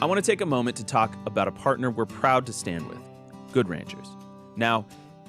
I want to take a moment to talk about a partner we're proud to stand with, Good Ranchers. Now,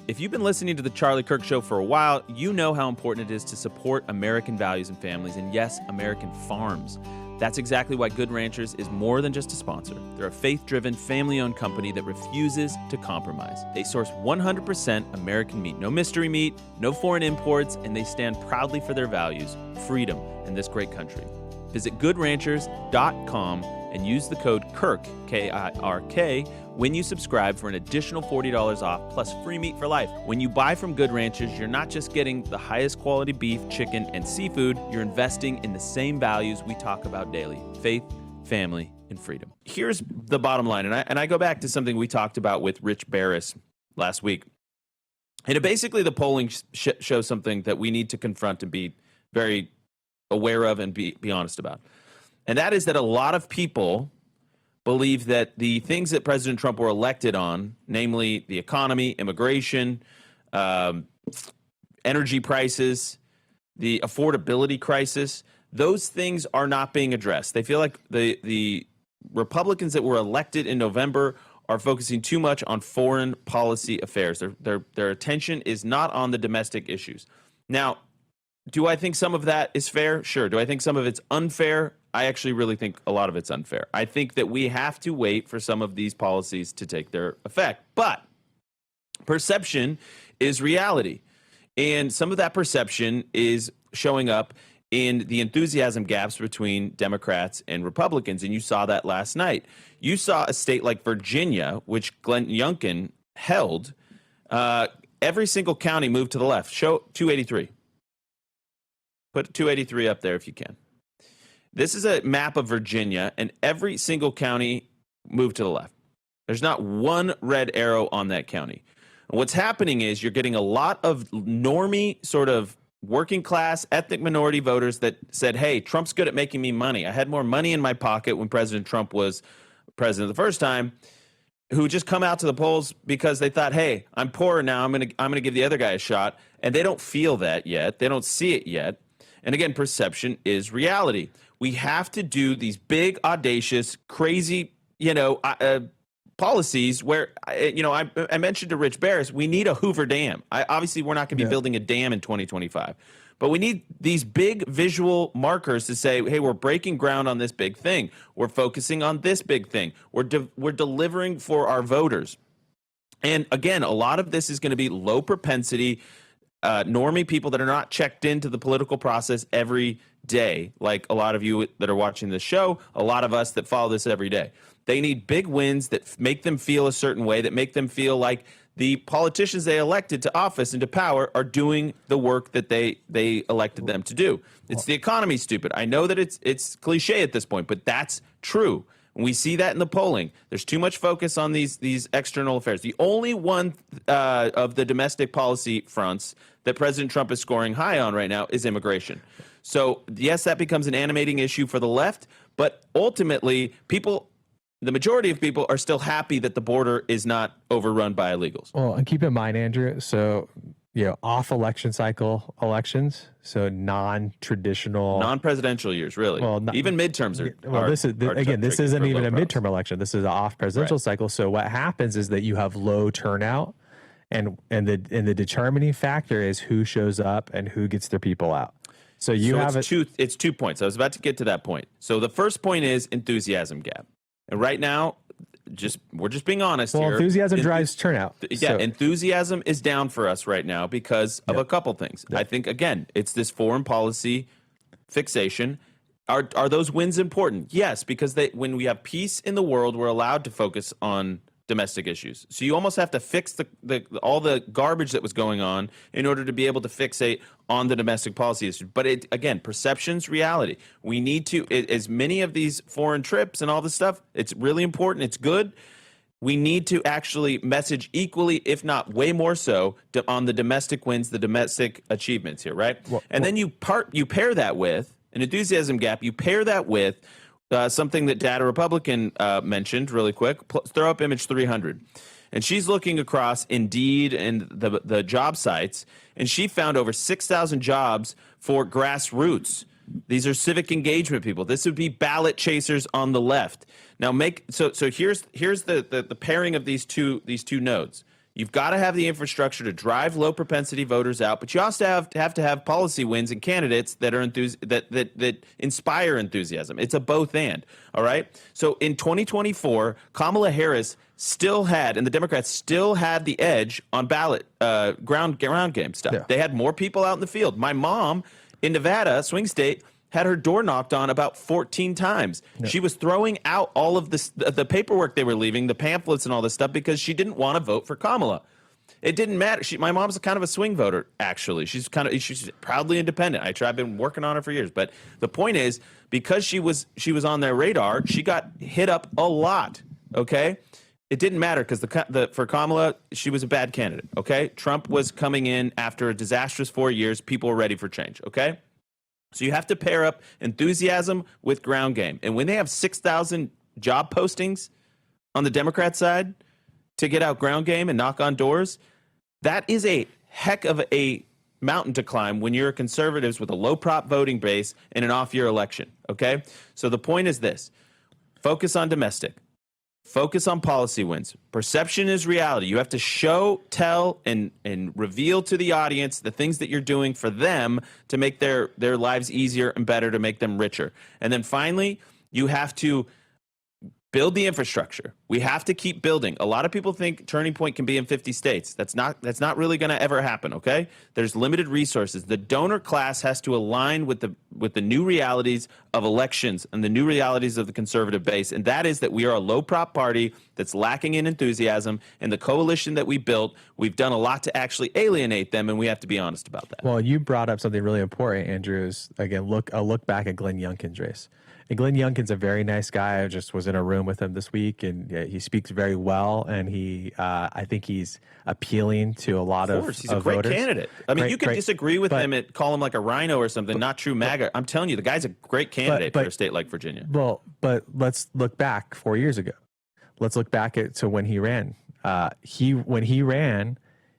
if you've been listening to the Charlie Kirk Show for a while, you know how important it is to support American values and families, and yes, American farms. That's exactly why Good Ranchers is more than just a sponsor. They're a faith-driven, family-owned company that refuses to compromise. They source 100% American meat, no mystery meat, no foreign imports, and they stand proudly for their values, freedom, and this great country. Visit goodranchers.com and use the code KIRK, K-I-R-K, when you subscribe for an additional $40 off plus free meat for life. When you buy from Good Ranchers, you're not just getting the highest quality beef, chicken, and seafood, you're investing in the same values we talk about daily: faith, family, and freedom. Here's the bottom line, and I go back to something we talked about with Rich Barris last week. And basically the polling shows something that we need to confront and be very aware of and be honest about. And that is that a lot of people believe that the things that President Trump were elected on, namely the economy, immigration, energy prices, the affordability crisis, those things are not being addressed. They feel like the Republicans that were elected in November are focusing too much on foreign policy affairs. Their attention is not on the domestic issues. Now, do I think some of that is fair? Sure. Do I think some of it's unfair? I actually really think a lot of it's unfair. I think that we have to wait for some of these policies to take their effect. But perception is reality. And some of that perception is showing up in the enthusiasm gaps between Democrats and Republicans. And you saw that last night. You saw a state like Virginia, which Glenn Youngkin held, every single county moved to the left. Show 283. Put 283 up there if you can. This is a map of Virginia, and every single county moved to the left. There's not one red arrow on that county. And what's happening is you're getting a lot of normie, sort of working class, ethnic minority voters that said, hey, Trump's good at making me money. I had more money in my pocket when President Trump was president the first time, who just come out to the polls because they thought, hey, I'm poorer now. I'm gonna give the other guy a shot. And they don't feel that yet. They don't see it yet. And again, perception is reality. We have to do these big, audacious, crazy, policies where, I mentioned to Rich Barris, we need a Hoover Dam. Obviously, we're not going to be building a dam in 2025, but we need these big visual markers to say, hey, we're breaking ground on this big thing. We're focusing on this big thing. We're delivering for our voters. And again, a lot of this is going to be low propensity, normie people that are not checked into the political process every day, like a lot of you that are watching this show, a lot of us that follow this every day. They need big wins that make them feel a certain way, that make them feel like the politicians they elected to office and to power are doing the work that they elected them to do. It's the economy, stupid. I know that it's cliche at this point, but that's true. And we see that in the polling. There's too much focus on these external affairs. The only one of the domestic policy fronts that President Trump is scoring high on right now is immigration. So, yes, that becomes an animating issue for the left, but ultimately, the majority of people are still happy that the border is not overrun by illegals. Well, and keep in mind, Andrew, so, off election cycle elections, so non-traditional. Non-presidential years, really. Well, even midterms are. Well, this isn't even a midterm election. This is an off-presidential cycle. So what happens is that you have low turnout, and the determining factor is who shows up and who gets their people out. So it's 2 points. I was about to get to that point. So the first point is enthusiasm gap. And right now, we're just being honest here. Enthusiasm drives turnout. Yeah, enthusiasm is down for us right now because of a couple things. I think, again, it's this foreign policy fixation. Are those wins important? Yes, because when we have peace in the world, we're allowed to focus on domestic issues. So you almost have to fix all the garbage that was going on in order to be able to fixate on the domestic policy issues. But again, perception's reality. We need to, as many of these foreign trips and all this stuff, it's really important. It's good. We need to actually message equally, if not way more so, on the domestic wins, the domestic achievements here, right? Then you pair that with an enthusiasm gap. You pair that with something that Data Republican mentioned really quick. Throw up image 300. And she's looking across Indeed and the job sites, and she found over 6,000 jobs for grassroots These are civic engagement people. This would be ballot chasers on the left. Now so here's the pairing of these two nodes. You've got to have the infrastructure to drive low propensity voters out, but you also have to have policy wins and candidates that are that inspire enthusiasm. It's a both and. All right. So in 2024, Kamala Harris still had, and the Democrats still had the edge on ballot ground game stuff. Yeah. They had more people out in the field. My mom in Nevada, swing state, had her door knocked on about 14 times. Yep. She was throwing out all of the paperwork they were leaving, the pamphlets and all this stuff, because she didn't want to vote for Kamala. It didn't matter. My mom's kind of a swing voter, actually. She's proudly independent. I've been working on her for years. But the point is, because she was on their radar, she got hit up a lot. Okay, it didn't matter because for Kamala, she was a bad candidate. Okay, Trump was coming in after a disastrous 4 years. People were ready for change. Okay. So you have to pair up enthusiasm with ground game. And when they have 6,000 job postings on the Democrat side to get out ground game and knock on doors, that is a heck of a mountain to climb when you're conservatives with a low prop voting base in an off-year election, okay? So the point is this. Focus on domestic. Focus on policy wins. Perception is reality. You have to show, tell, and reveal to the audience the things that you're doing for them to make their lives easier and better, to make them richer. And then finally, you have to build the infrastructure. We have to keep building. A lot of people think Turning Point can be in 50 states. That's not really going to ever happen, okay? There's limited resources. The donor class has to align with the new realities of elections and the new realities of the conservative base, and that is that we are a low-prop party that's lacking in enthusiasm, and the coalition that we built, we've done a lot to actually alienate them, and we have to be honest about that. Well, you brought up something really important, Andrew, is, again, a look back at Glenn Youngkin's race. And Glenn Youngkin's a very nice guy. I just was in a room with him this week, and he speaks very well. And I think he's appealing to a lot of voters. He's a great candidate. I mean, you could disagree with him and call him like a rhino or something, not true MAGA. I'm telling you, the guy's a great candidate for a state like Virginia. Well, but let's look back 4 years ago. Let's look back to when he ran. When he ran,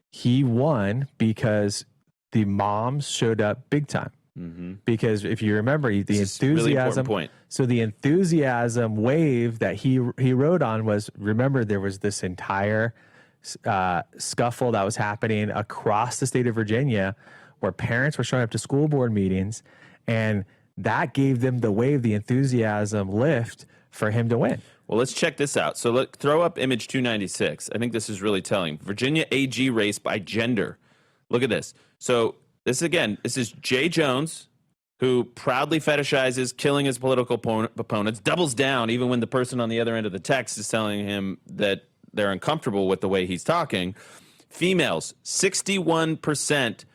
he won because the moms showed up big time. Mm-hmm. Because if you remember, the enthusiasm, really so the enthusiasm wave that he rode on was, remember, there was this entire scuffle that was happening across the state of Virginia where parents were showing up to school board meetings, and that gave them the wave, the enthusiasm lift for him to win. Well, let's check this out. So throw up image 296. I think this is really telling. Virginia AG race by gender. Look at this. So this is Jay Jones, who proudly fetishizes killing his political opponents, doubles down even when the person on the other end of the text is telling him that they're uncomfortable with the way he's talking. Females, 61%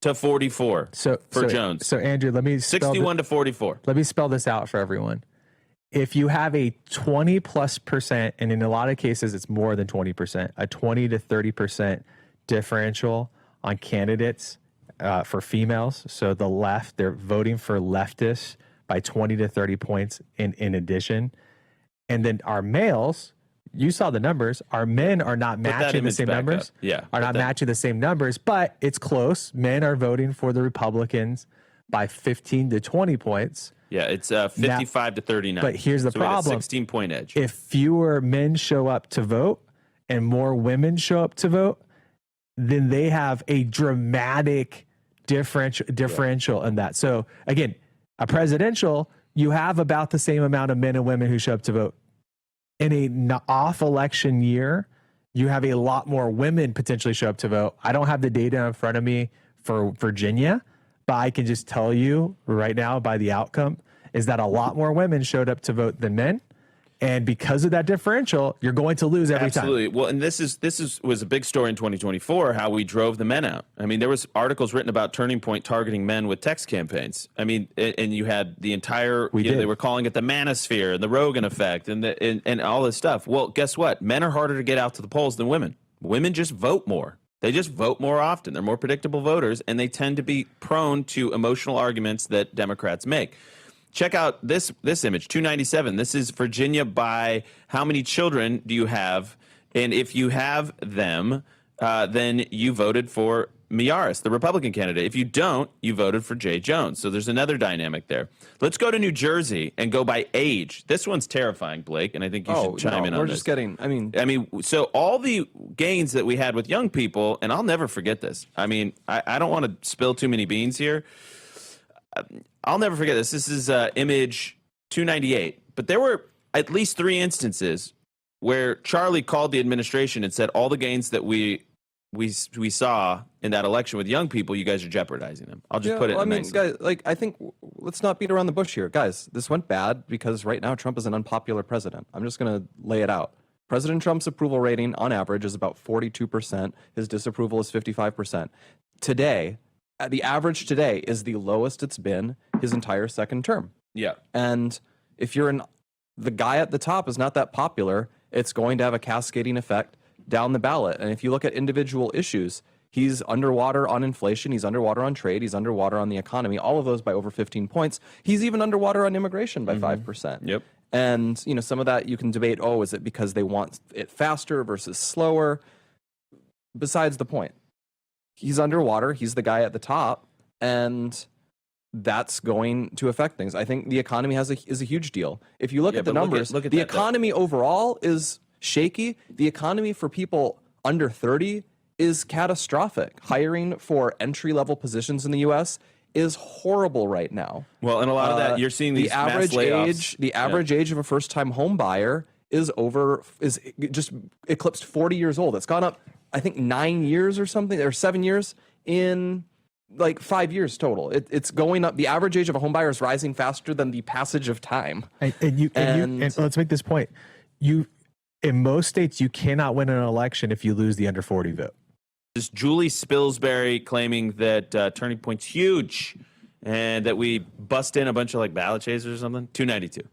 to 44 for Jones. So Andrew, let me 61 to 44. Let me spell this out for everyone. If you have a 20+%, and in a lot of cases it's more than 20%, a 20 to 30% differential on candidates for females, so the left, they're voting for leftists by 20 to 30 points in addition. And then our males, you saw the numbers, our men are not matching the same numbers. Matching the same numbers, but it's close. Men are voting for the Republicans by 15 to 20 points. Yeah, it's 55 to 39. But here's the problem. 16-point edge. If fewer men show up to vote and more women show up to vote, then they have a dramatic differential in that. So again, a presidential, you have about the same amount of men and women who show up to vote. In a off election year, you have a lot more women potentially show up to vote. I don't have the data in front of me for Virginia, but I can just tell you right now by the outcome is that a lot more women showed up to vote than men. And because of that differential, you're going to lose every time. Absolutely. Well, and this was a big story in 2024, how we drove the men out. I mean, there was articles written about Turning Point targeting men with text campaigns. I mean, and you had the entire, they were calling it the manosphere and the Rogan effect and all this stuff. Well, guess what? Men are harder to get out to the polls than women. Women just vote more. They just vote more often. They're more predictable voters, and they tend to be prone to emotional arguments that Democrats make. Check out this image, 297. This is Virginia by how many children do you have? And if you have them, then you voted for Miyares, the Republican candidate. If you don't, you voted for Jay Jones. So there's another dynamic there. Let's go to New Jersey and go by age. This one's terrifying, Blake, and I think you should chime in on this. We're just getting, I mean, so all the gains that we had with young people, and I'll never forget this. I mean, I don't want to spill too many beans here. I'll never forget this. This is image 298. But there were at least 3 instances where Charlie called the administration and said all the gains that we saw in that election with young people, you guys are jeopardizing them. I'll just put it. Well, I mean, guys, like, I think let's not beat around the bush here, guys. This went bad because right now Trump is an unpopular president. I'm just going to lay it out. President Trump's approval rating on average is about 42%. His disapproval is 55%. Today, the average today is the lowest it's been his entire second term. Yeah. And if the guy at the top is not that popular, it's going to have a cascading effect down the ballot. And if you look at individual issues, he's underwater on inflation, he's underwater on trade, he's underwater on the economy, all of those by over 15 points. He's even underwater on immigration by 5%. Yep. And, you know, some of that you can debate, is it because they want it faster versus slower? Besides the point. He's underwater, he's the guy at the top, and that's going to affect things. I think the economy is a huge deal. If you look at the numbers, look at the that, economy overall is shaky. The economy for people under 30 is catastrophic. Hiring for entry-level positions in the U.S. is horrible right now. Well, and a lot of that, you're seeing these mass layoffs. The average age of a first-time home buyer is just eclipsed 40 years old. It's gone up, I think, 9 years or something, or 7 years in like 5 years total. It's going up. The average age of a home buyer is rising faster than the passage of time. And let's make this point. In most states, you cannot win an election if you lose the under 40 vote. Is Julie Spilsbury claiming that Turning Point's huge and that we bust in a bunch of like ballot chasers or something? 292.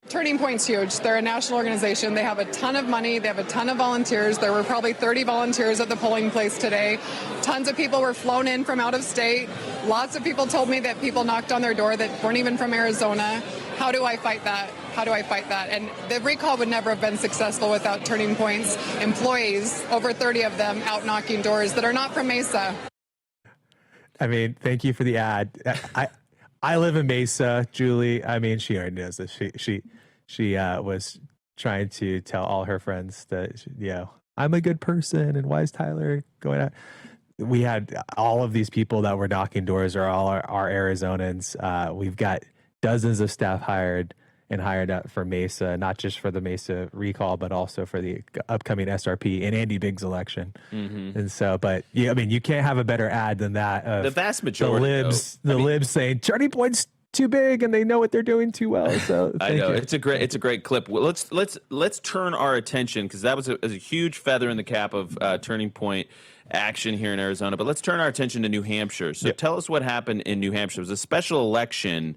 Turning Point's huge. They're a national organization. They have a ton of money. They have a ton of volunteers. There were probably 30 volunteers at the polling place today. Tons of people were flown in from out of state. Lots of people told me that people knocked on their door that weren't even from Arizona. How do I fight that? How do I fight that? And the recall would never have been successful without Turning Point's employees, over 30 of them, out knocking doors that are not from Mesa. I mean, thank you for the ad. I live in Mesa, Julie. I mean, she already knows this. She was trying to tell all her friends that, I'm a good person and why is Tyler going out? We had all of these people that were knocking doors are all our Arizonans. We've got dozens of staff hired up for Mesa, not just for the Mesa recall, but also for the upcoming SRP and Andy Biggs election. Mm-hmm. And so, but I mean, you can't have a better ad than that. Of the vast majority, libs saying Turning Point's too big and they know what they're doing too well. So I know it's a great clip. Well, let's turn our attention, because that was a huge feather in the cap of Turning Point action here in Arizona. But let's turn our attention to New Hampshire. So tell us what happened in New Hampshire. It was a special election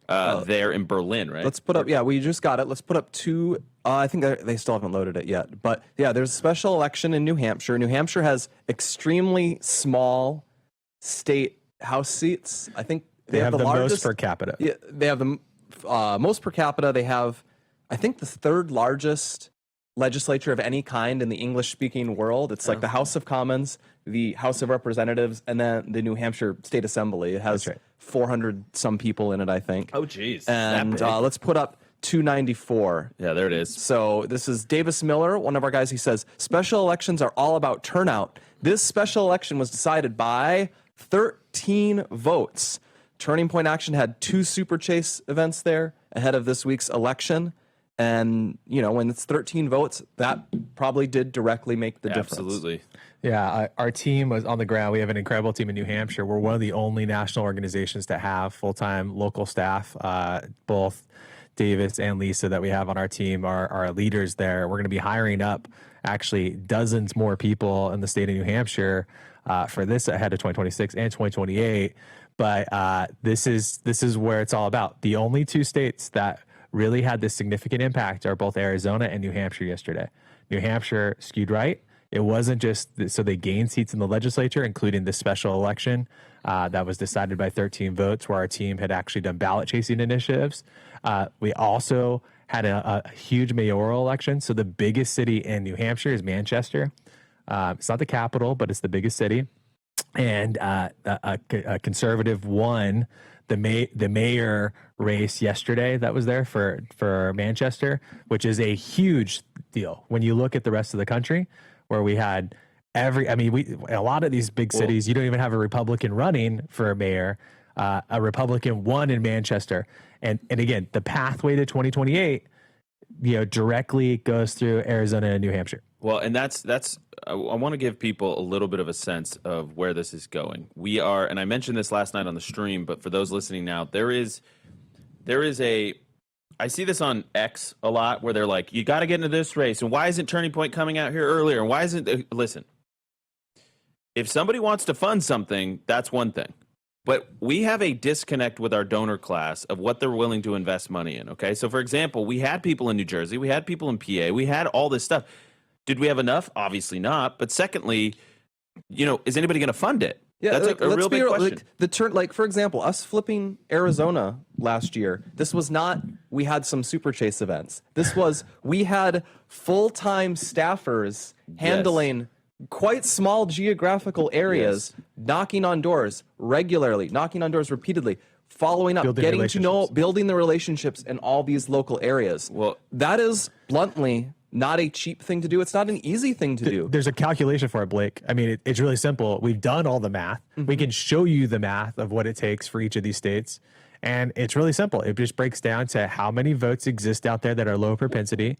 there in Berlin, right? Let's put up, we just got it. Let's put up two, I think they still haven't loaded it yet. But yeah, there's a special election in New Hampshire. New Hampshire has extremely small state house seats. I think they have the largest, most per capita. Yeah, they have the most per capita. They have, I think, the third largest legislature of any kind in the English-speaking world. It's like the House of Commons, the House of Representatives, and then the New Hampshire State Assembly. It has 400 some people in it, I think. Oh, geez. And let's put up 294. Yeah, there it is. So this is Davis Miller, one of our guys. He says, special elections are all about turnout. This special election was decided by 13 votes. Turning Point Action had 2 Super Chase events there ahead of this week's election. And, when it's 13 votes, that probably did directly make the difference. Absolutely. Yeah, our team was on the ground. We have an incredible team in New Hampshire. We're one of the only national organizations to have full-time local staff. Both Davis and Lisa that we have on our team are leaders there. We're going to be hiring up actually dozens more people in the state of New Hampshire for this ahead of 2026 and 2028. But this is where it's all about. The only 2 states that really had this significant impact are both Arizona and New Hampshire yesterday. New Hampshire skewed right. It wasn't just so they gained seats in the legislature, including this special election that was decided by 13 votes, where our team had actually done ballot chasing initiatives. We also had a huge mayoral election. So the biggest city in New Hampshire is Manchester. It's not the capital, but it's the biggest city. and a conservative won the mayor race yesterday that was there for Manchester, which is a huge deal when you look at the rest of the country, where we had a lot of these big cities, you don't even have a Republican running for a mayor. A Republican won in Manchester, and again, the pathway to 2028, directly goes through Arizona and New Hampshire. Well, and that's I want to give people a little bit of a sense of where this is going. We are, and I mentioned this last night on the stream, but for those listening now, there is I see this on X a lot where they're like, you got to get into this race, and why isn't Turning Point coming out here earlier? And why isn't, listen, if somebody wants to fund something, that's one thing. But we have a disconnect with our donor class of what they're willing to invest money in, okay? So, for example, we had people in New Jersey, we had people in PA, we had all this stuff. Did we have enough? Obviously not. But secondly, is anybody going to fund it? Yeah, that's a real big question. For example, us flipping Arizona last year, this was not we had some Super Chase events. This was we had full-time staffers handling quite small geographical areas, knocking on doors regularly, knocking on doors repeatedly, following up, getting to know, building the relationships in all these local areas. Well, that is bluntly not a cheap thing to do. It's not an easy thing to do. There's a calculation for it, Blake. I mean, it's really simple. We've done all the math. We can show you the math of what it takes for each of these states. And it's really simple. It just breaks down to how many votes exist out there that are low propensity,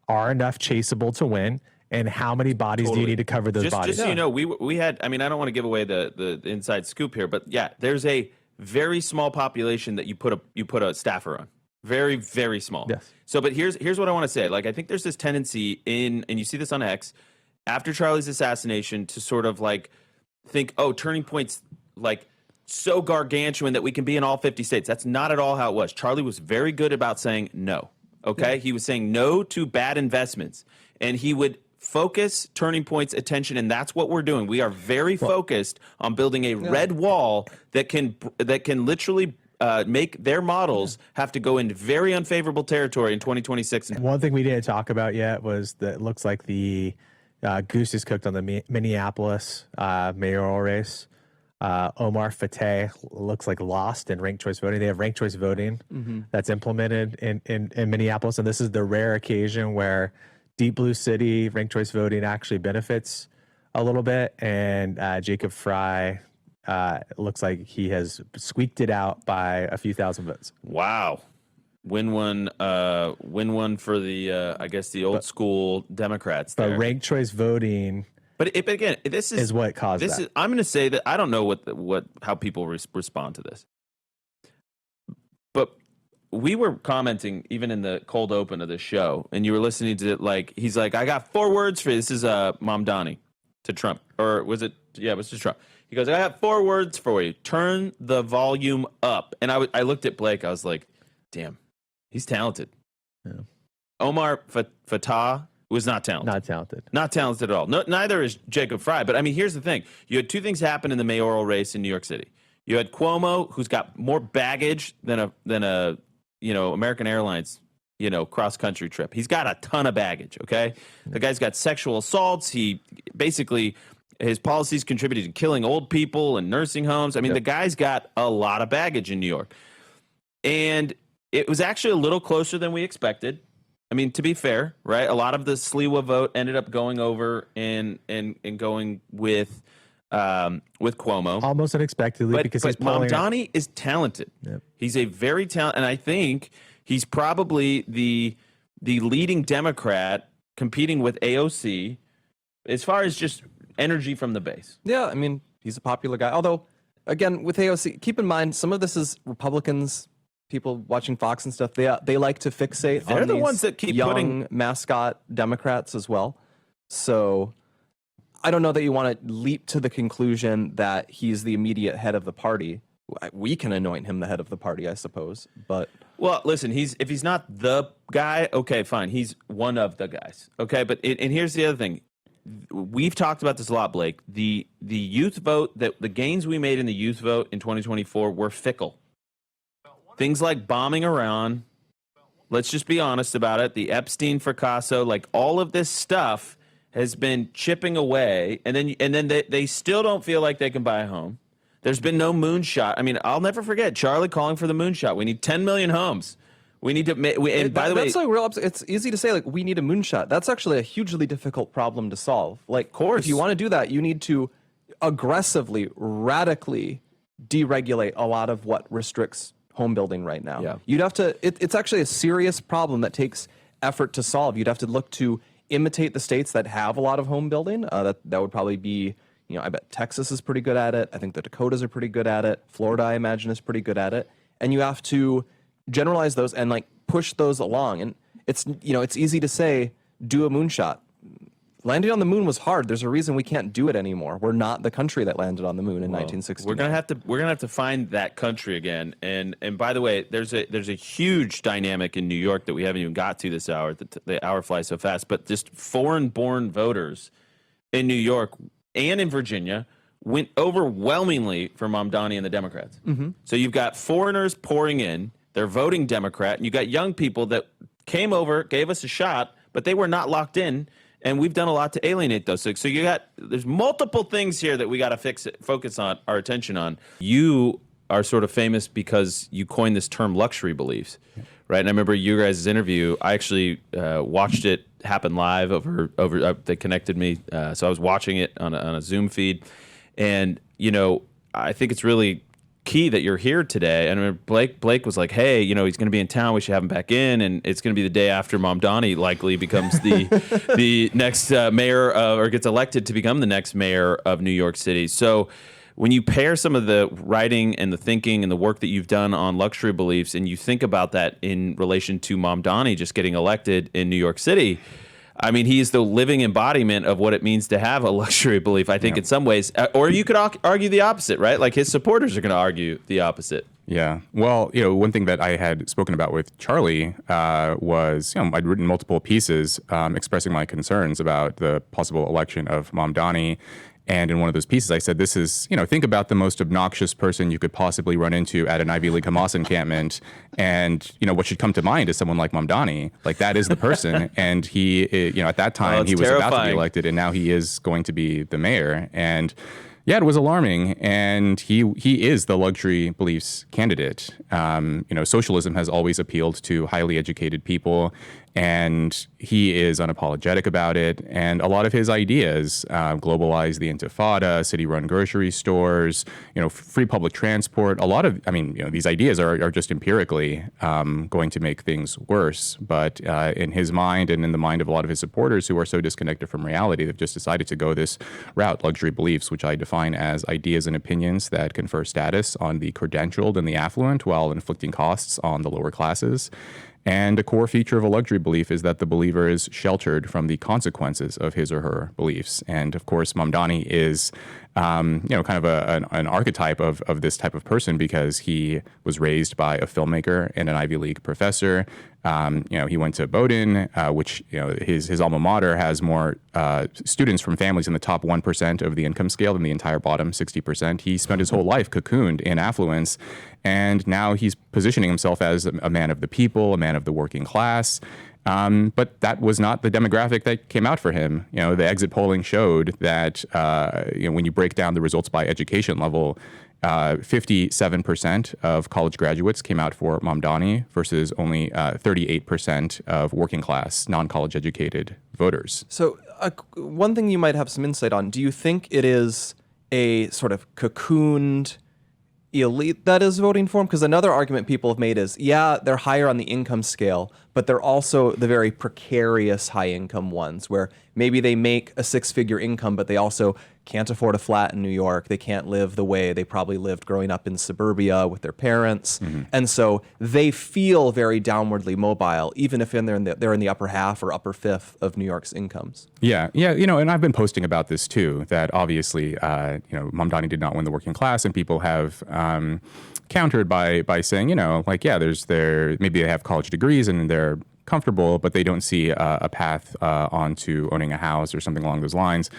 are enough chaseable to win, and how many bodies do you need to cover those bodies? Just so you know, we had, I don't want to give away the inside scoop here, but yeah, there's a very small population that you put a staffer on. Very, very small. Yes. So, but here's what I want to say. Like, I think there's this tendency and you see this on X, after Charlie's assassination, to sort of like think, oh, Turning Point's like so gargantuan that we can be in all 50 states. That's not at all how it was. Charlie was very good about saying no. Okay. Yeah. He was saying no to bad investments, and he would focus Turning Point's attention, and that's what we're doing. We are very focused on building a red wall that can literally make their models have to go into very unfavorable territory in 2026. One thing we didn't talk about yet was that it looks like the goose is cooked on the Minneapolis mayoral race. Omar Fateh looks like lost in ranked choice voting. They have ranked choice voting that's implemented in Minneapolis, and this is the rare occasion where Deep Blue City ranked choice voting actually benefits a little bit, and Jacob Fry looks like he has squeaked it out by a few thousand votes. Wow. Win one for the, I guess, the old school Democrats there. But ranked choice voting... But again, this is what caused that. I'm going to say that I don't know how people respond to this. But we were commenting even in the cold open of the show, and you were listening to it like, he's like, I got 4 words for you. This is Mamdani to Trump. Or was it? Yeah, it was to Trump. He goes, I got 4 words for you. Turn the volume up. And I looked at Blake. I was like, damn, he's talented. Yeah. Omar Fateh was not talented. Not talented. Not talented at all. No, neither is Jacob Fry. But, I mean, here's the thing. You had 2 things happen in the mayoral race in New York City. You had Cuomo, who's got more baggage than a American Airlines, cross-country trip. He's got a ton of baggage, okay? The guy's got sexual assaults. He basically... his policies contributed to killing old people in nursing homes. I mean, the guy's got a lot of baggage in New York. And it was actually a little closer than we expected. I mean, to be fair, right? A lot of the Sliwa vote ended up going over and going with Cuomo. Almost unexpectedly, because he's Mamdani is talented. Yep. He's a very talented, and I think he's probably the leading Democrat competing with AOC as far as just energy from the base. Yeah, I mean, he's a popular guy. Although, again, with AOC, keep in mind, some of this is Republicans, people watching Fox and stuff. They like to fixate They're on the these ones that keep young mascot Democrats as well. So I don't know that you want to leap to the conclusion that he's the immediate head of the party. We can anoint him the head of the party, I suppose. But well, listen, if he's not the guy, okay, fine. He's one of the guys. Okay, but and here's the other thing. We've talked about this a lot, Blake. The youth vote, the gains we made in the youth vote in 2024 were fickle. Things like bombing Iran, let's just be honest about it, the Epstein Fracasso, like all of this stuff has been chipping away, and then they still don't feel like they can buy a home. There's been no moonshot. I mean, I'll never forget Charlie calling for the moonshot. We need 10 million homes. We need to and by the way, that's like real. It's easy to say like we need a moonshot. That's actually a hugely difficult problem to solve. Like, of course, if you want to do that, you need to aggressively, radically deregulate a lot of what restricts home building right now. Yeah. You'd have to. It's actually a serious problem that takes effort to solve. You'd have to look to imitate the states that have a lot of home building. That would probably be. I bet Texas is pretty good at it. I think the Dakotas are pretty good at it. Florida, I imagine, is pretty good at it. And you have to generalize those and like push those along. And it's easy to say do a moonshot. Landing on the moon was hard. There's a reason we can't do it anymore. We're not the country that landed on the moon in 1969. We're gonna have to find that country again. And by the way, there's a huge dynamic in New York that we haven't even got to this hour. The hour flies so fast. But just foreign-born voters in New York and in Virginia went overwhelmingly for Mamdani and the Democrats. Mm-hmm. So you've got foreigners pouring in. They're voting Democrat, and you got young people that came over, gave us a shot, but they were not locked in, and we've done a lot to alienate those. So there's multiple things here that we got to focus on our attention on. You are sort of famous because you coined this term luxury beliefs, right? And I remember you guys' interview. I actually watched it happen live over. They connected me, so I was watching it on a Zoom feed, and I think it's really key that you're here today. And I remember Blake was like, hey, he's going to be in town. We should have him back in. And it's going to be the day after Mamdani likely becomes the next mayor or gets elected to become the next mayor of New York City. So when you pair some of the writing and the thinking and the work that you've done on luxury beliefs, and you think about that in relation to Mamdani just getting elected in New York City, I mean, he's the living embodiment of what it means to have a luxury belief, I think, in some ways. Or you could argue the opposite, right? Like his supporters are going to argue the opposite. Yeah. Well, one thing that I had spoken about with Charlie was, I'd written multiple pieces expressing my concerns about the possible election of Mamdani. And in one of those pieces, I said, this is, think about the most obnoxious person you could possibly run into at an Ivy League Hamas encampment. And, what should come to mind is someone like Mamdani. Like, that is the person. And he, at that time, he was about to be elected, and now he is going to be the mayor. And yeah, it was alarming. And he is the luxury beliefs candidate. Socialism has always appealed to highly educated people, and he is unapologetic about it. And a lot of his ideas, globalize the intifada, city-run grocery stores, free public transport, a lot of, these ideas are just empirically going to make things worse. But in his mind and in the mind of a lot of his supporters who are so disconnected from reality, they've just decided to go this route, luxury beliefs, which I define as ideas and opinions that confer status on the credentialed and the affluent while inflicting costs on the lower classes. And a core feature of a luxury belief is that the believer is sheltered from the consequences of his or her beliefs. And of course, Mamdani is, kind of an archetype of this type of person because he was raised by a filmmaker and an Ivy League professor. He went to Bowdoin, which, his alma mater has more students from families in the top 1% of the income scale than the entire bottom 60%. He spent his whole life cocooned in affluence, and now he's positioning himself as a man of the people, a man of the working class. But that was not the demographic that came out for him. The exit polling showed that, when you break down the results by education level, 57% of college graduates came out for Mamdani versus only 38% of working class, non-college educated voters. So one thing you might have some insight on, do you think it is a sort of cocooned elite that is voting for him? Because another argument people have made is, yeah, they're higher on the income scale, but they're also the very precarious high income ones where maybe they make a six-figure income, but they also can't afford a flat in New York. They can't live the way they probably lived growing up in suburbia with their parents. Mm-hmm. And so they feel very downwardly mobile, even if they're in the upper half or upper fifth of New York's incomes. Yeah. And I've been posting about this too, that obviously, Mamdani did not win the working class, and people have countered by saying, maybe they have college degrees and they're comfortable, but they don't see a path onto owning a house or something along those lines.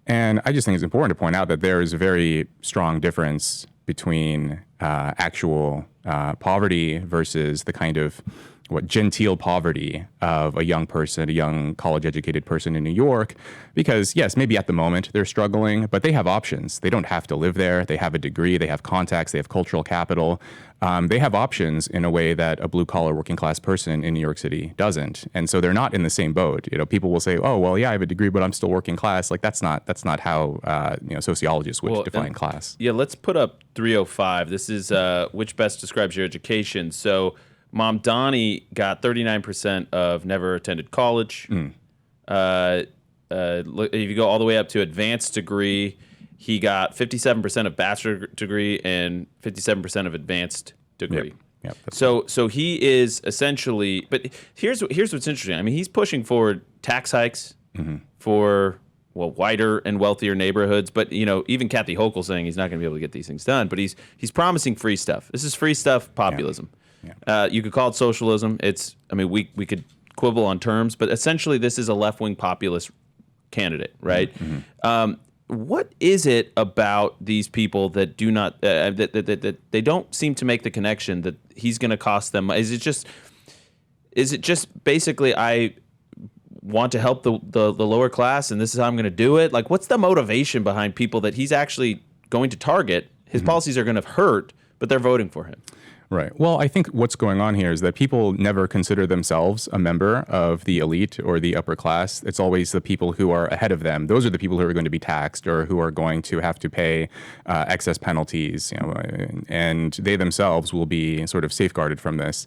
And I just think it's important to point out that there is a very strong difference between actual poverty versus the kind of genteel poverty of a young person, a young college-educated person in New York, because yes, maybe at the moment they're struggling, but they have options. They don't have to live there. They have a degree. They have contacts. They have cultural capital. They have options in a way that a blue-collar working-class person in New York City doesn't, and so they're not in the same boat. People will say, "Oh, well, yeah, I have a degree, but I'm still working class." Like that's not how sociologists would define class. Yeah, let's put up 305. This is which best describes your education. So Mamdani got 39% of never attended college. If you go all the way up to advanced degree, he got 57% of bachelor degree and 57% of advanced degree. Yep, so he is essentially. But here's what's interesting. I mean, he's pushing forward tax hikes for whiter and wealthier neighborhoods. But even Kathy Hochul saying he's not going to be able to get these things done. But he's promising free stuff. This is free stuff populism. Yeah. You could call it socialism. We could quibble on terms, but essentially this is a left-wing populist candidate, right? What is it about these people that do not that they don't seem to make the connection that he's going to cost them? Is it just basically I want to help the lower class and this is how I'm going to do it? Like, what's the motivation behind people that he's actually going to target? His policies are going to hurt, but they're voting for him. Right. Well, I think what's going on here is that people never consider themselves a member of the elite or the upper class. It's always the people who are ahead of them. Those are the people who are going to be taxed or who are going to have to pay excess penalties, and they themselves will be sort of safeguarded from this.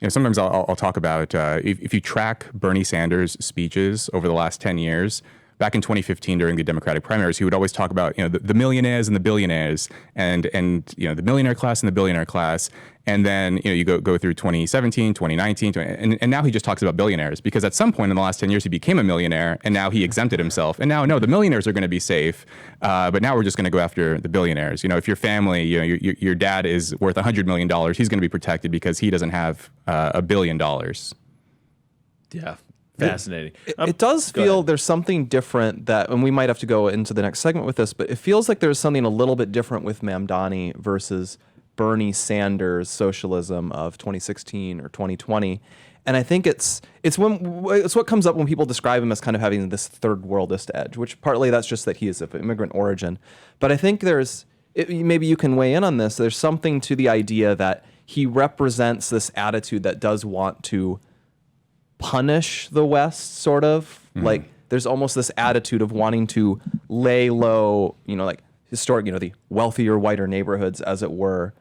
Sometimes I'll talk about if you track Bernie Sanders' speeches over the last 10 years, back in 2015 during the Democratic primaries, he would always talk about the millionaires and the billionaires and the millionaire class and the billionaire class. And then you go through 2017, 2019, and now he just talks about billionaires because at some point in the last 10 years he became a millionaire and now he exempted himself. And now, no, the millionaires are going to be safe, but now we're just going to go after the billionaires. If your family, your dad is worth $100 million, he's going to be protected because he doesn't have $1 billion. Yeah. Fascinating. It does feel there's something different and we might have to go into the next segment with this, but it feels like there's something a little bit different with Mamdani versus Bernie Sanders' socialism of 2016 or 2020. And I think it's what comes up when people describe him as kind of having this third worldist edge, which partly that's just that he is of immigrant origin. But I think maybe you can weigh in on this. There's something to the idea that he represents this attitude that does want to punish the West, sort of. Like there's almost this attitude of wanting to lay low, like historic, the wealthier, whiter neighborhoods, as it were.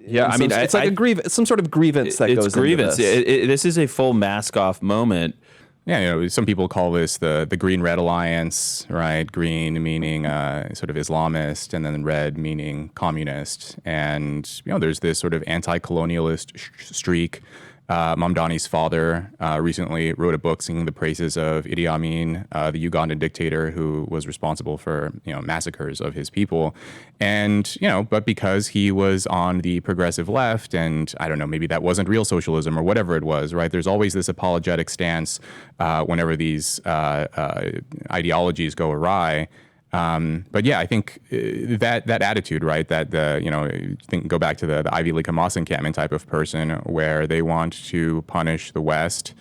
Yeah, I mean, it's like a grievance, some sort of grievance that goes grievance. into this. This is a full mask-off moment. Yeah, some people call this the Green-Red Alliance, right? Green meaning sort of Islamist, and then red meaning communist. And there's this sort of anti-colonialist streak. Mamdani's father recently wrote a book singing the praises of Idi Amin, the Ugandan dictator who was responsible for massacres of his people, and but because he was on the progressive left, and I don't know, maybe that wasn't real socialism or whatever it was, right? There's always this apologetic stance whenever these ideologies go awry. But yeah, I think that attitude, right? That go back to the Ivy League Hamas encampment type of person, where they want to punish the West,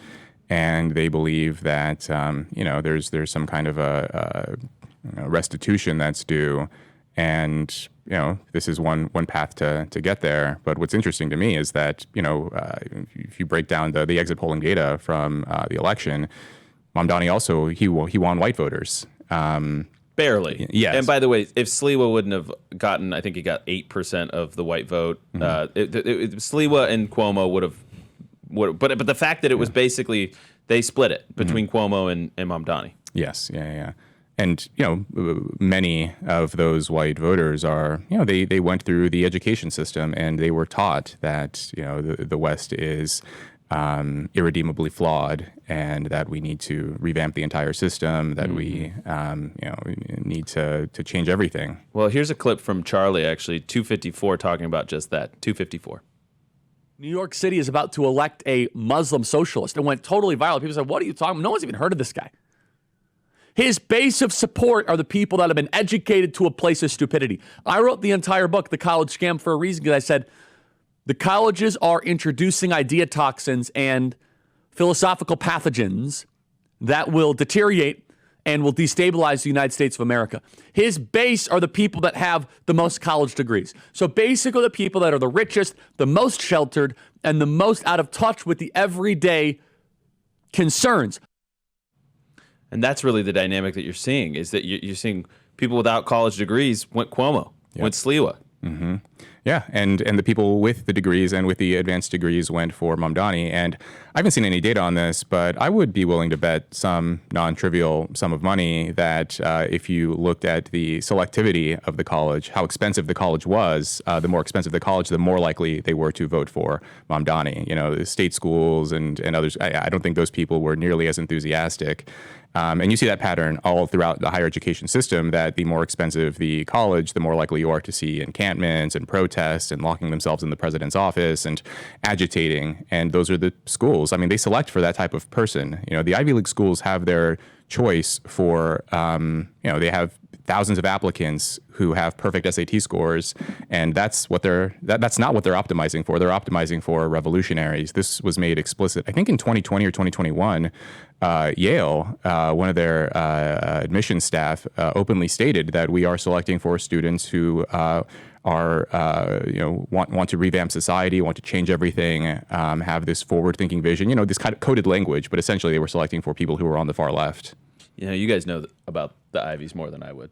and they believe that there's some kind of a restitution that's due, and this is one path to get there. But what's interesting to me is that if you break down the exit polling data from the election, Mamdani also he won white voters. Barely. Yes. And by the way, if Sliwa wouldn't have gotten, I think he got 8% of the white vote. Sliwa and Cuomo would have, but the fact that it was basically, they split it between Cuomo and Mamdani. Yes. Yeah. And, many of those white voters are, they went through the education system and they were taught that, the West is irredeemably flawed, and that we need to revamp the entire system, that we need to change everything. Well, here's a clip from Charlie, actually, 254, talking about just that. 254. New York City is about to elect a Muslim socialist. It went totally viral. People said, what are you talking about? No one's even heard of this guy. His base of support are the people that have been educated to a place of stupidity. I wrote the entire book, The College Scam, for a reason, because I said, The colleges are introducing idea toxins and philosophical pathogens that will deteriorate and will destabilize the United States of America. His base are the people that have the most college degrees. So basically the people that are the richest, the most sheltered, and the most out of touch with the everyday concerns. And that's really the dynamic that you're seeing, is that you're seeing people without college degrees went Cuomo, went Sliwa. Mm-hmm. Yeah, and the people with the degrees and with the advanced degrees went for Mamdani. And I haven't seen any data on this, but I would be willing to bet some non-trivial sum of money that if you looked at the selectivity of the college, how expensive the college was, the more expensive the college, the more likely they were to vote for Mamdani. You know, the state schools and others, I don't think those people were nearly as enthusiastic. And you see that pattern all throughout the higher education system, that the more expensive the college, the more likely you are to see encampments and protests and locking themselves in the president's office and agitating. And those are the schools. I mean, they select for that type of person. You know, the Ivy League schools have their choice for, they have thousands of applicants who have perfect SAT scores, and that's what that's not what they're optimizing for. They're optimizing for revolutionaries. This was made explicit, I think, in 2020 or 2021. Yale, one of their admissions staff, openly stated that we are selecting for students who want to revamp society, want to change everything, have this forward-thinking vision. You know, this kind of coded language, but essentially they were selecting for people who were on the far left. You know, you guys know about the Ivies more than I would.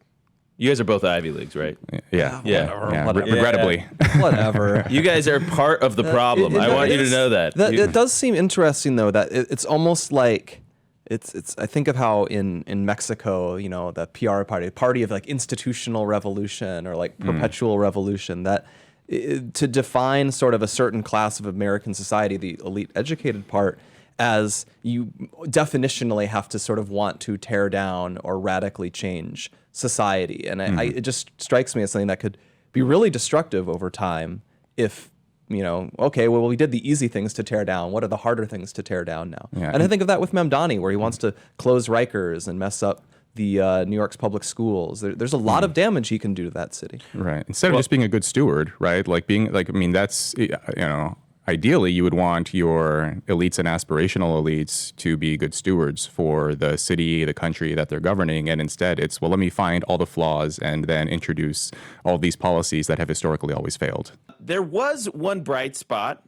You guys are both Ivy Leagues, right? Yeah. Whatever. Regrettably. Whatever. You guys are part of the problem. I want you to know that. It does seem interesting, though, that it's almost like it's. I think of how in Mexico, you know, the PR party of like institutional revolution or like perpetual revolution, that to define sort of a certain class of American society, the elite educated part, as you definitionally have to sort of want to tear down or radically change society. And it just strikes me as something that could be really destructive over time if, you know, okay, well, we did the easy things to tear down. What are the harder things to tear down now? Yeah. And I think of that with Mamdani, where he wants to close Rikers and mess up the New York's public schools. There's a lot of damage he can do to that city. Right. Instead of just being a good steward, right? Like being like, I mean, that's, you know, ideally, you would want your elites and aspirational elites to be good stewards for the city, the country that they're governing. And instead, it's, well, let me find all the flaws and then introduce all these policies that have historically always failed. There was one bright spot.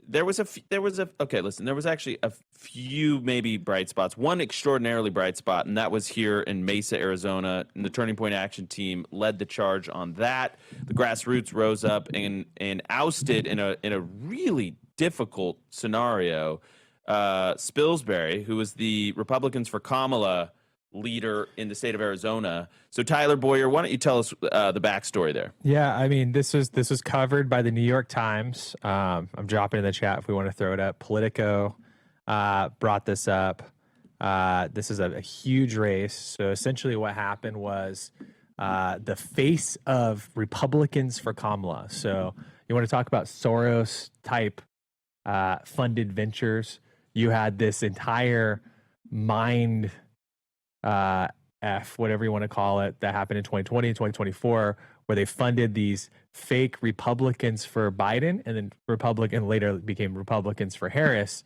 There was actually a few maybe bright spots. One extraordinarily bright spot, and that was here in Mesa, Arizona. And the Turning Point Action Team led the charge on that. The grassroots rose up and ousted in a really difficult scenario Spilsbury, who was the Republicans for Kamala leader in the state of Arizona. So Tyler Boyer, why don't you tell us the backstory there? Yeah, I mean, this was covered by the New York Times. I'm dropping in the chat if we want to throw it up. Politico brought this up. This is a huge race. So essentially what happened was the face of Republicans for Kamala. So you want to talk about Soros-type funded ventures. You had this entire mind whatever you want to call it, that happened in 2020 and 2024, where they funded these fake Republicans for Biden, and then later became Republicans for Harris,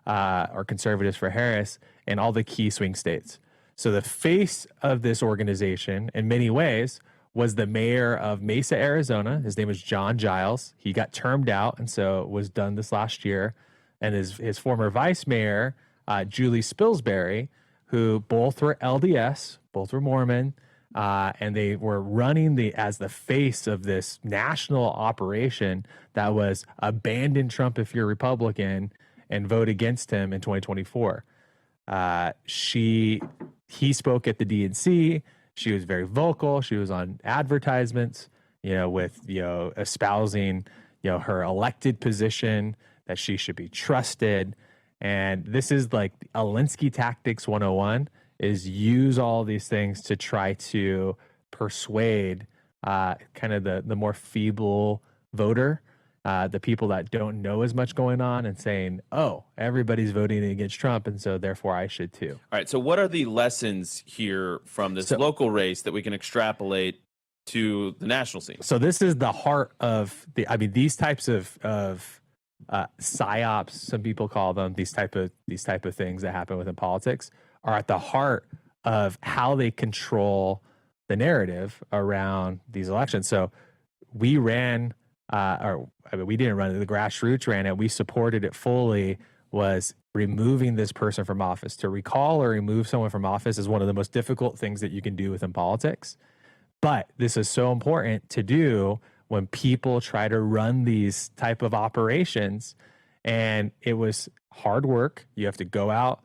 or conservatives for Harris, in all the key swing states. So the face of this organization, in many ways, was the mayor of Mesa, Arizona. His name was John Giles. He got termed out, and so it was done this last year. And his former vice mayor, Julie Spilsbury, who both were LDS, both were Mormon, and they were running as the face of this national operation that was abandon Trump if you're a Republican and vote against him in 2024. He spoke at the DNC. She was very vocal. She was on advertisements, with espousing, her elected position, that she should be trusted. And this is like Alinsky Tactics 101, is use all these things to try to persuade kind of the more feeble voter, the people that don't know as much going on, and saying, oh, everybody's voting against Trump, and so therefore I should too. All right, so what are the lessons here from this local race that we can extrapolate to the national scene. So this is the heart of these types of psyops, some people call them, these type of things that happen within politics are at the heart of how they control the narrative around these elections. So we ran, we didn't run it, the grassroots ran it. We supported it fully, was removing this person from office. To recall or remove someone from office is one of the most difficult things that you can do within politics. But this is so important to do when people try to run these type of operations. And it was hard work. You have to go out,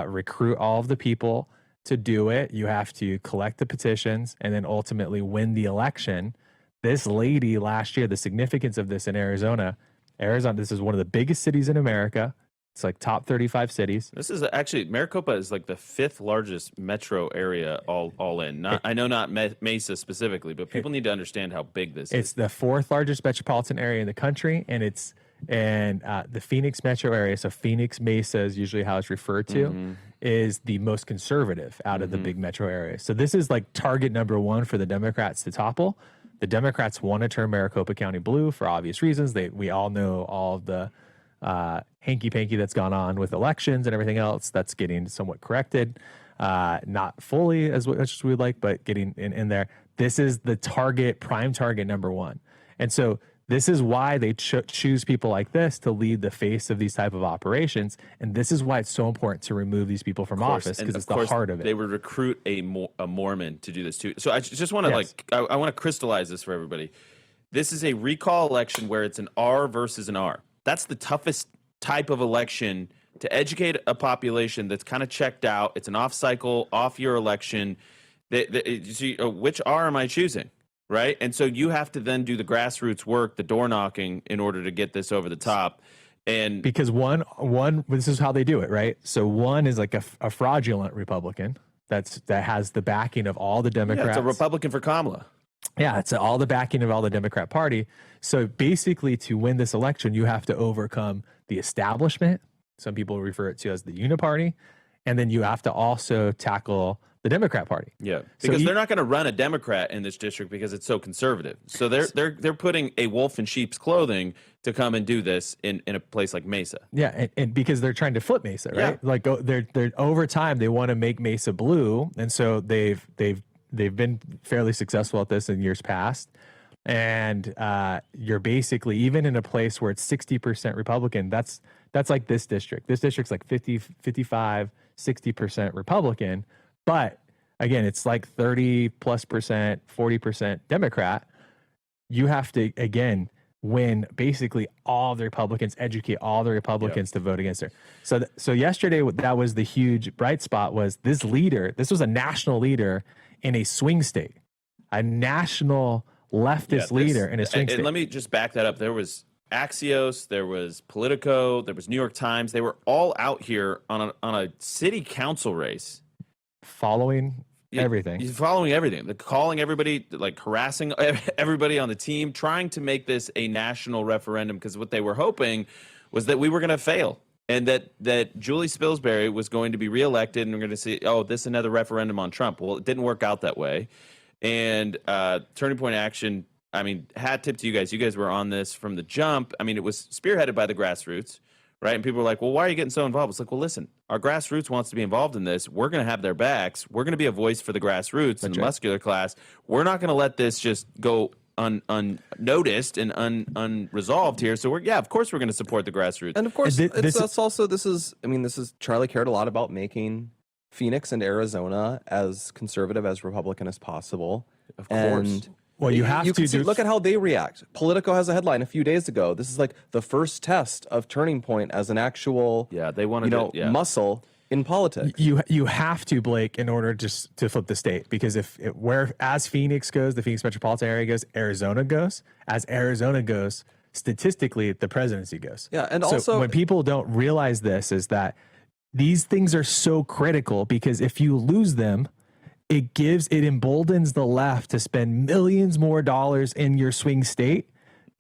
recruit all of the people to do it. You have to collect the petitions and then ultimately win the election. This lady last year, the significance of this in Arizona, this is one of the biggest cities in America. It's like top 35 cities. This is actually, Maricopa is like the 5th largest metro area all in. I know not Mesa specifically, but people need to understand how big this is. It's the 4th largest metropolitan area in the country, and the Phoenix metro area, so Phoenix Mesa is usually how it's referred to, is the most conservative out of the big metro areas. So this is like target number 1 for the Democrats to topple. The Democrats want to turn Maricopa County blue for obvious reasons. We all know all of the hanky-panky that's gone on with elections and everything else. That's getting somewhat corrected. Not fully as much as we would like, but getting in there. This is the prime target number 1. And so this is why they choose people like this to lead the face of these type of operations. And this is why it's so important to remove these people from office, because it's the heart of it. They would recruit a Mormon to do this too. So I just want to I want to crystallize this for everybody. This is a recall election where it's an R versus an R. That's the toughest type of election to educate a population that's kind of checked out. It's an off-cycle, off-year election. Which R am I choosing, right? And so you have to then do the grassroots work, the door knocking, in order to get this over the top. And because one, this is how they do it, right? So one is like a fraudulent Republican that has the backing of all the Democrats. Yeah, it's a Republican for Kamala. Yeah, it's all the backing of all the Democrat Party. So basically, to win this election, you have to overcome the establishment. Some people refer it to as the uniparty. And then you have to also tackle the Democrat Party. Yeah, because they're not going to run a Democrat in this district because it's so conservative. So they're putting a wolf in sheep's clothing to come and do this in a place like Mesa. Yeah, and because they're trying to flip Mesa, right? Yeah. Like they're over time they want to make Mesa blue, and so they've been fairly successful at this in years past. And you're basically, even in a place where it's 60% Republican, that's like this district. This district's like 50, 55, 60% Republican. But again, it's like 30+%, 40% Democrat. You have to, again, win basically all the Republicans, educate all the Republicans to vote against her. So yesterday, that was the huge bright spot, was this leader. This was a national leader in a swing state, a national leftist leader in a swing state. And let me just back that up. There was Axios, there was Politico, there was New York Times. They were all out here on a city council race. Following everything. He's following everything. They're calling everybody, like harassing everybody on the team, trying to make this a national referendum, because what they were hoping was that we were going to fail, and that Julie Spilsbury was going to be reelected, and we're going to see, this is another referendum on Trump. Well, it didn't work out that way. And Turning Point Action, I mean, hat tip to you guys. You guys were on this from the jump. I mean, it was spearheaded by the grassroots, right? And people were like, well, why are you getting so involved? It's like, well, listen, our grassroots wants to be involved in this. We're going to have their backs. We're going to be a voice for the grassroots and the muscular class. We're not going to let this just go unnoticed and unresolved here. So of course we're going to support the grassroots. And of course, this is Charlie cared a lot about making Phoenix and Arizona as conservative as Republican as possible. Of course. And well, you have to look at how they react. Politico has a headline a few days ago. This is like the first test of Turning Point as an actual, they wanted muscle in politics. You have to, Blake, in order just to flip the state, because as Phoenix goes, the Phoenix metropolitan area goes, Arizona goes. As Arizona goes, statistically, the presidency goes. Yeah, and so also when people don't realize this, is that these things are so critical, because if you lose them, it emboldens the left to spend millions more dollars in your swing state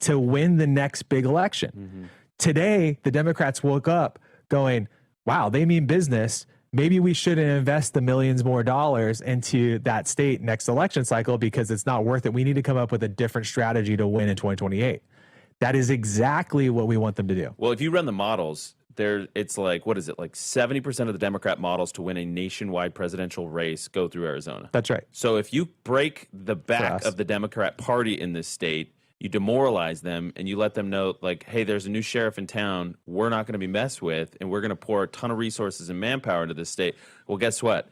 to win the next big election. Mm-hmm. Today, the Democrats woke up going, wow, they mean business. maybe we shouldn't invest the millions more dollars into that state next election cycle because it's not worth it. We need to come up with a different strategy to win in 2028. That is exactly what we want them to do. Well, if you run the models, it's like, what is it? Like 70% of the Democrat models to win a nationwide presidential race go through Arizona. That's right. So if you break the back us. of the Democrat Party in this state, you demoralize them and you let them know, like, hey, there's a new sheriff in town we're not going to be messed with, and we're going to pour a ton of resources and manpower into this state. Well, guess what?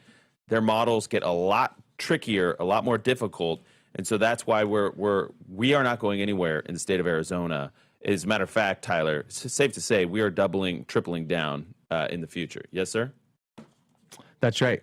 Their models get a lot trickier, a lot more difficult, and so that's why we are not going anywhere in the state of Arizona. As a matter of fact, Tyler, it's safe to say we are doubling, tripling down in the future. Yes, sir? That's right.